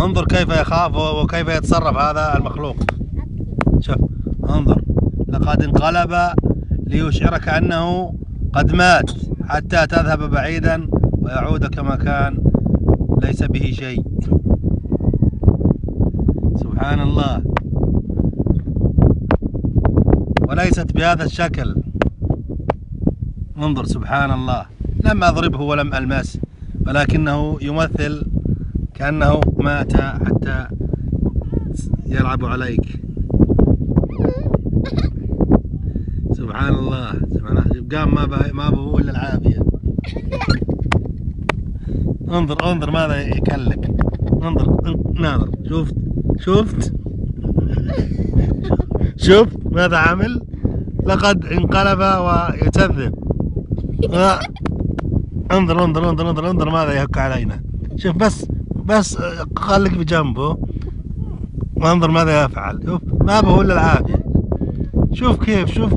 انظر كيف يخاف وكيف يتصرف هذا المخلوق. شوف انظر، لقد انقلب ليشعرك أنه قد مات حتى تذهب بعيدا ويعود كما كان ليس به شيء. سبحان الله. وليست بهذا الشكل. انظر سبحان الله، لم أضربه ولم ألمسه، ولكنه يمثل كأنه مات حتى يلعب عليك. سبحان الله سبحان الله. قام ما به إلا العافية. انظر ماذا يكلك. انظر ناظر، شفت ماذا عمل؟ لقد انقلب ويكذب. انظر ماذا يهك علينا. شوف بس خليك بجنبه وانظر ماذا يفعل. شوف ما به الا العافية. شوف كيف شوف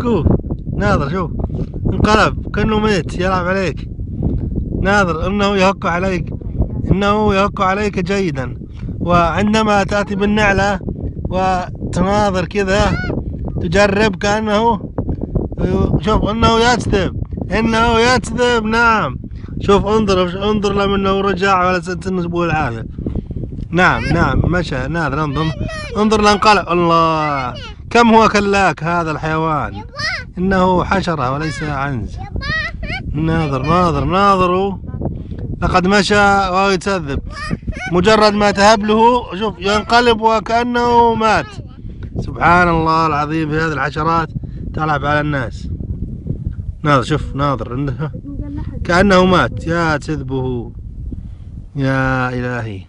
كوك ناظر، شوف انقلب كأنه ميت يلعب عليك. ناظر انه يهك عليك جيدا، وعندما تأتي بالنعلة وتناظر كذا تجرب كأنه شوف انه يكذب. نعم شوف انظر لما انه رجع ولا تنسبه العافية. نعم مشى. ناظر انظر لانقلب. الله كم هو كلاك هذا الحيوان، انه حشرة وليس عنز. ناظروا لقد مشى وهو يكذب. مجرد ما تهب له شوف ينقلب وكأنه مات. سبحان الله العظيم، في هذه الحشرات تلعب على الناس. ناظر كأنه مات. يا كذبه يا إلهي.